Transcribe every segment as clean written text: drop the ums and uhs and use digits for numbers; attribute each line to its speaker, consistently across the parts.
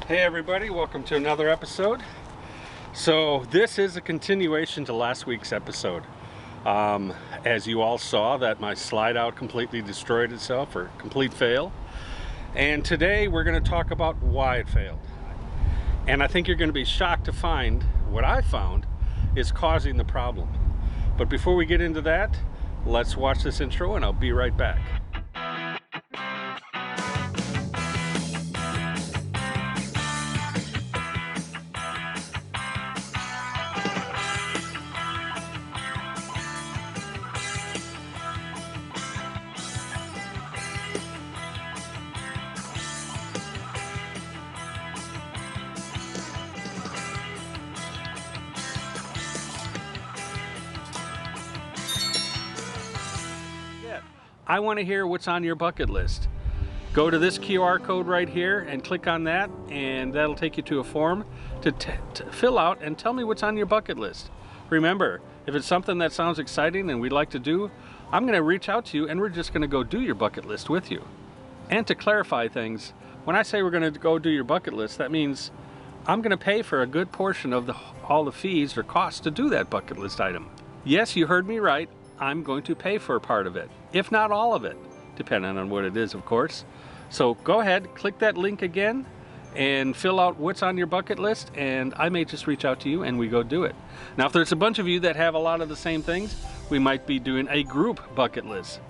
Speaker 1: Hey everybody, welcome to another episode. So this is a continuation to last week's episode. As you all saw, that my slide out completely destroyed itself, or complete fail. And today we're going to talk about why it failed. And I think you're going to be shocked to find what I found is causing the problem. But before we get into that, let's watch this intro and I'll be right back. I want to hear what's on your bucket list. Go to this QR code right here and click on that, and that'll take you to a form to fill out and tell me what's on your bucket list. Remember, if it's something that sounds exciting and we'd like to do, I'm going to reach out to you and we're just going to go do your bucket list with you. And to clarify things, when I say we're going to go do your bucket list, that means I'm going to pay for a good portion of all the fees or costs to do that bucket list item. Yes, you heard me right. I'm going to pay for a part of it, if not all of it, depending on what it is, of course. So go ahead, click that link again and fill out what's on your bucket list, and I may just reach out to you and we go do it. Now, if there's a bunch of you that have a lot of the same things, we might be doing a group bucket list,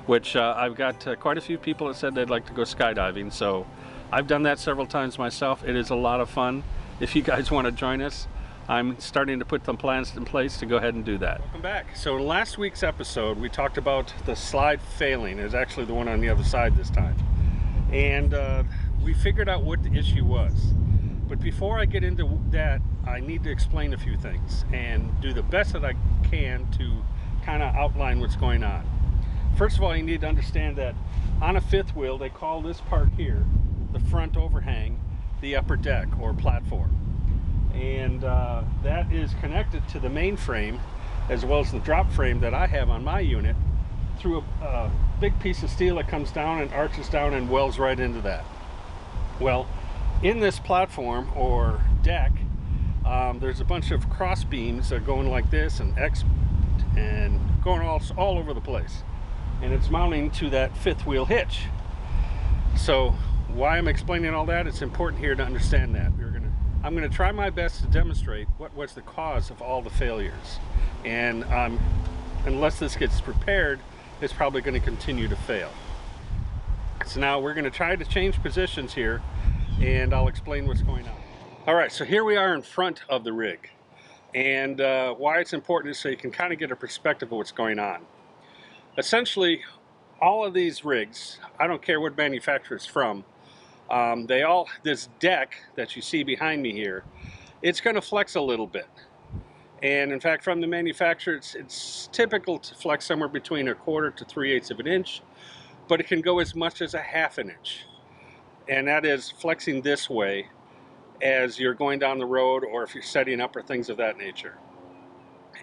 Speaker 1: which I've got quite a few people that said they'd like to go skydiving, so I've done that several times myself. It is a lot of fun. If you guys want to join us, I'm starting to put some plans in place to go ahead and do that. Welcome back. So in last week's episode, we talked about the slide failing. It was actually the one on the other side this time. And we figured out what the issue was. But before I get into that, I need to explain a few things and do the best that I can to kind of outline what's going on. First of all, you need to understand that on a fifth wheel, they call this part here, the front overhang, the upper deck or platform. And that is connected to the main frame as well as the drop frame that I have on my unit through a big piece of steel that comes down and arches down and welds right into that. Well, in this platform or deck, there's a bunch of cross beams that are going like this and going all over the place, and it's mounting to that fifth wheel hitch. So why I'm explaining all that, it's important here to understand that. I'm going to try my best to demonstrate what was the cause of all the failures. And unless this gets prepared, it's probably going to continue to fail. So now we're going to try to change positions here, and I'll explain what's going on. All right, so here we are in front of the rig. And why it's important is so you can kind of get a perspective of what's going on. Essentially, all of these rigs, I don't care what manufacturer it's from, this deck that you see behind me here, it's going to flex a little bit. And in fact, from the manufacturer, it's typical to flex somewhere between 1/4 to 3/8 of an inch, but it can go as much as 1/2 an inch. And that is flexing this way as you're going down the road or if you're setting up or things of that nature.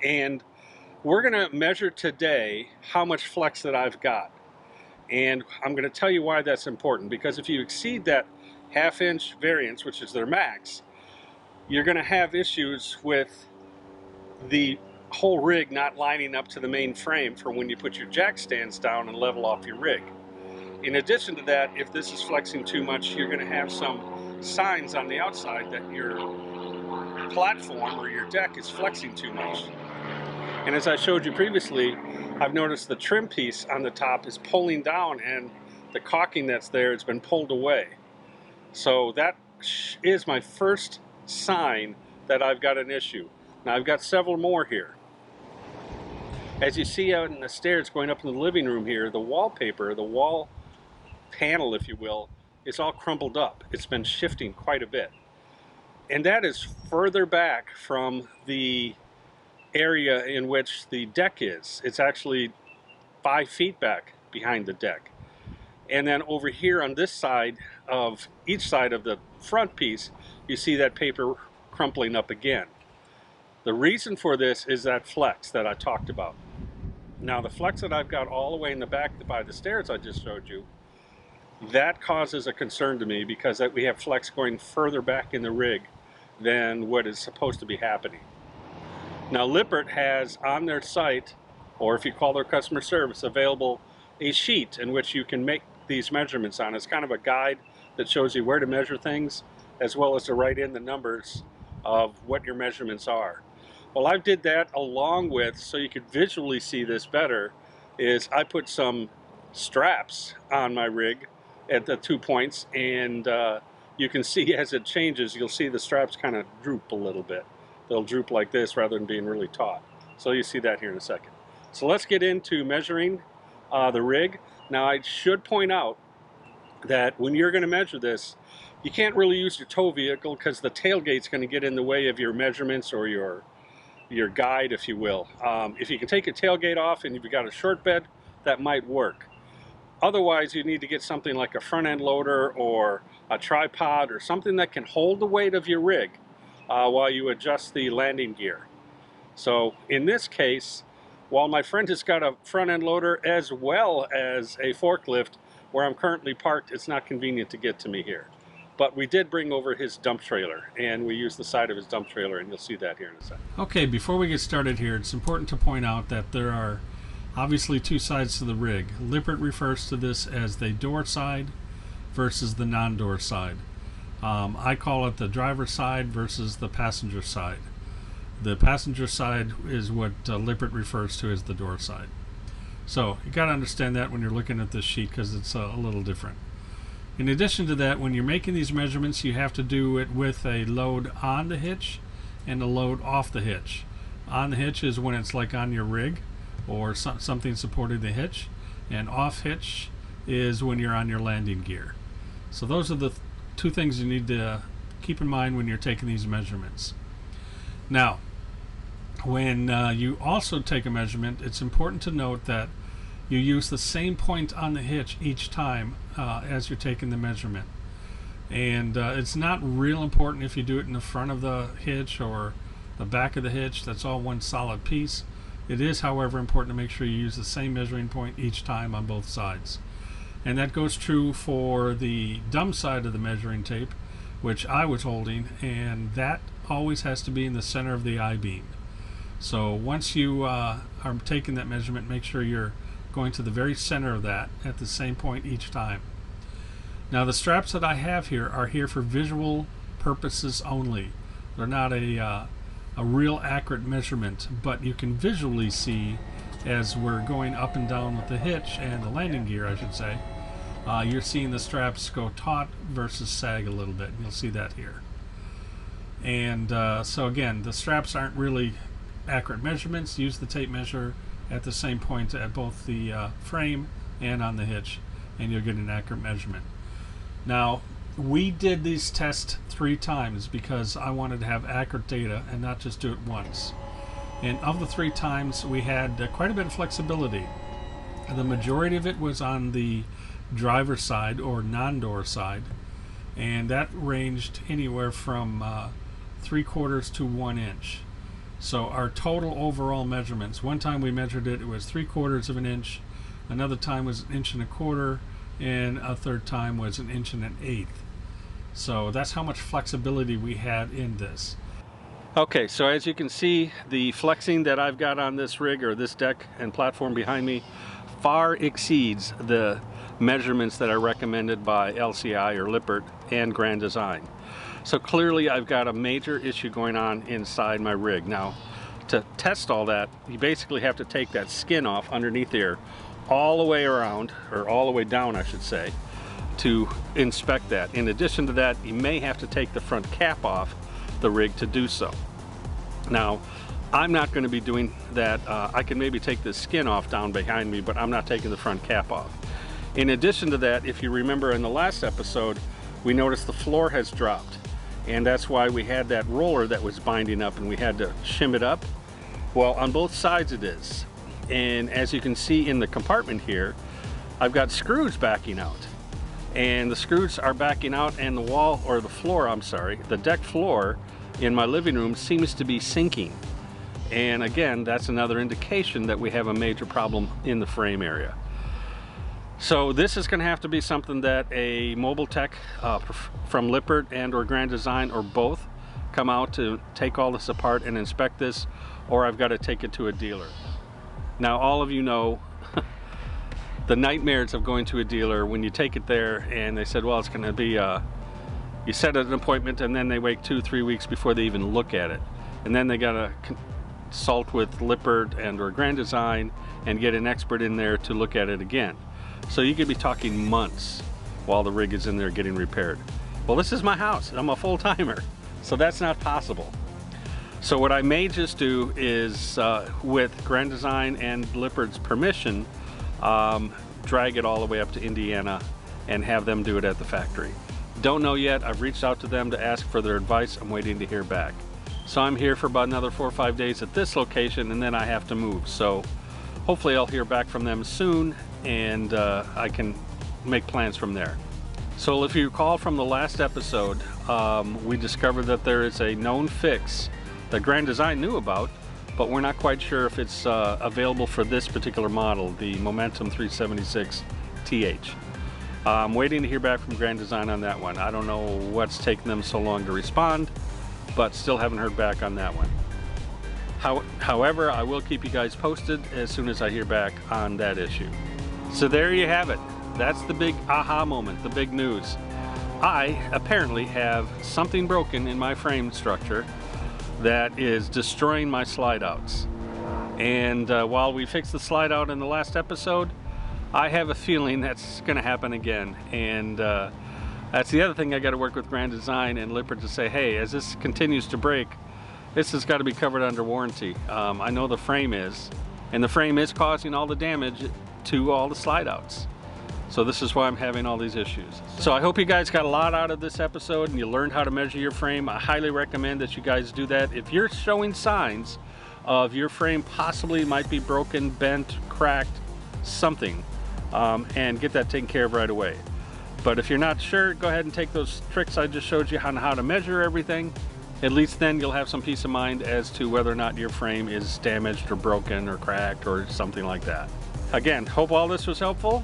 Speaker 1: And we're going to measure today how much flex that I've got. And I'm going to tell you why that's important, because if you exceed that 1/2 inch variance, which is their max, you're going to have issues with the whole rig not lining up to the main frame for when you put your jack stands down and level off your rig. In addition to that, if this is flexing too much, you're going to have some signs on the outside that your platform or your deck is flexing too much. And as I showed you previously, I've noticed the trim piece on the top is pulling down, and the caulking that's there has been pulled away. So that is my first sign that I've got an issue. Now I've got several more here. As you see out in the stairs going up in the living room here, the wallpaper, the wall panel, if you will, is all crumpled up. It's been shifting quite a bit. And that is further back from the area in which the deck is. It's actually 5 feet back behind the deck. And then over here on this side of each side of the front piece, you see that paper crumpling up again. The reason for this is that flex that I talked about. Now the flex that I've got all the way in the back by the stairs I just showed you, That causes a concern to me because we have flex going further back in the rig than what is supposed to be happening. Now Lippert has on their site, or if you call their customer service, available a sheet in which you can make these measurements on. It's kind of a guide that shows you where to measure things, as well as to write in the numbers of what your measurements are. Well, I did that along with, so you could visually see this better, is I put some straps on my rig at the 2 points, and you can see as it changes, you'll see the straps kind of droop a little bit. They'll droop like this rather than being really taut. So you see that here in a second. So let's get into measuring the rig. Now I should point out that when you're going to measure this, you can't really use your tow vehicle because the tailgate's going to get in the way of your measurements or your guide, if you will. If you can take your tailgate off and you've got a short bed, that might work. Otherwise, you need to get something like a front end loader or a tripod or something that can hold the weight of your rig while you adjust the landing gear. So in this case, while my friend has got a front end loader as well as a forklift, where I'm currently parked, it's not convenient to get to me here. But we did bring over his dump trailer, and we used the side of his dump trailer, and you'll see that here in a second. Okay, before we get started here, it's important to point out that there are obviously two sides to the rig. Lippert refers to this as the door side versus the non-door side. I call it the driver's side versus the passenger side. The passenger side is what Lippert refers to as the door side. So you got to understand that when you're looking at this sheet, because it's a little different. In addition to that, when you're making these measurements, you have to do it with a load on the hitch and a load off the hitch. On the hitch is when it's like on your rig or something supporting the hitch, and off hitch is when you're on your landing gear. So those are the two things you need to keep in mind when you're taking these measurements. Now, when you also take a measurement, it's important to note that you use the same point on the hitch each time as you're taking the measurement. And it's not real important if you do it in the front of the hitch or the back of the hitch. That's all one solid piece. It is, however, important to make sure you use the same measuring point each time on both sides. And that goes true for the dumb side of the measuring tape, which I was holding, and that always has to be in the center of the I-beam. So once you are taking that measurement, make sure you're going to the very center of that at the same point each time. Now the straps that I have here are here for visual purposes only. They're not a real accurate measurement, but you can visually see as we're going up and down with the hitch and the landing gear, I should say. You're seeing the straps go taut versus sag a little bit. You'll see that here. And so again, the straps aren't really accurate measurements. Use the tape measure at the same point at both the frame and on the hitch, and you'll get an accurate measurement. Now, we did these tests 3 times because I wanted to have accurate data and not just do it once. And of the 3 times, we had quite a bit of flexibility. The majority of it was on the driver's side or non-door side, and that ranged anywhere from 3/4 to 1 inch. So our total overall measurements, one time we measured it, it was 3/4 of an inch, another time was 1.25 inches, and a third time was 1 1/8 inches. So that's how much flexibility we had in this. Okay, so as you can see, the flexing that I've got on this rig or this deck and platform behind me far exceeds the measurements that are recommended by LCI or Lippert and Grand Design. So clearly I've got a major issue going on inside my rig. Now, to test all that, you basically have to take that skin off underneath there all the way around, or all the way down I should say, to inspect that. In addition to that, you may have to take the front cap off the rig to do so. Now, I'm not going to be doing that. I can maybe take the skin off down behind me, but I'm not taking the front cap off. In addition to that, if you remember in the last episode, we noticed the floor has dropped, and that's why we had that roller that was binding up and we had to shim it up. Well, on both sides it is, and as you can see in the compartment here, I've got screws backing out, and the screws are backing out, and the wall, or the floor, I'm sorry, the deck floor in my living room seems to be sinking. And again, that's another indication that we have a major problem in the frame area. So this is going to have to be something that a mobile tech from Lippert and or Grand Design or both come out to take all this apart and inspect this, or I've got to take it to a dealer. Now all of you know the nightmares of going to a dealer when you take it there and they said, well, it's going to be you set an appointment and then they wait 2-3 weeks before they even look at it, and then they got to consult with Lippert and or Grand Design and get an expert in there to look at it again. So you could be talking months while the rig is in there getting repaired. Well, this is my house. I'm a full-timer, so that's not possible. So what I may just do is, with Grand Design and Lippert's permission, drag it all the way up to Indiana and have them do it at the factory. Don't know yet. I've reached out to them to ask for their advice. I'm waiting to hear back. So I'm here for about another 4 or 5 days at this location, and then I have to move. So hopefully I'll hear back from them soon, and I can make plans from there. So if you recall from the last episode, we discovered that there is a known fix that Grand Design knew about, but we're not quite sure if it's available for this particular model, the Momentum 376 TH. I'm waiting to hear back from Grand Design on that one. I don't know what's taking them so long to respond, but still haven't heard back on that one. However, I will keep you guys posted as soon as I hear back on that issue. So there you have it. That's the big aha moment, the big news. I apparently have something broken in my frame structure that is destroying my slide outs. And while we fixed the slide out in the last episode, I have a feeling that's going to happen again. And that's the other thing I got to work with Grand Design and Lippert to say, hey, as this continues to break, this has got to be covered under warranty. I know the frame is, and the frame is causing all the damage to all the slide outs. So this is why I'm having all these issues. So I hope you guys got a lot out of this episode and you learned how to measure your frame. I highly recommend that you guys do that. If you're showing signs of your frame possibly might be broken, bent, cracked, something, and get that taken care of right away. But if you're not sure, go ahead and take those tricks I just showed you on how to measure everything. At least then you'll have some peace of mind as to whether or not your frame is damaged or broken or cracked or something like that. Again, hope all this was helpful.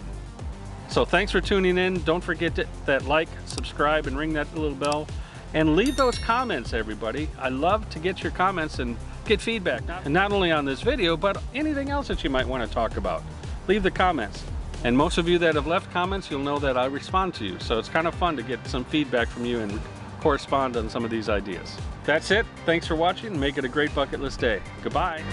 Speaker 1: So thanks for tuning in. Don't forget that like, subscribe, and ring that little bell. And leave those comments, everybody. I love to get your comments and get feedback. And not only on this video, but anything else that you might want to talk about. Leave the comments. And most of you that have left comments, you'll know that I respond to you. So it's kind of fun to get some feedback from you and correspond on some of these ideas. That's it. Thanks for watching. Make it a great bucket list day. Goodbye.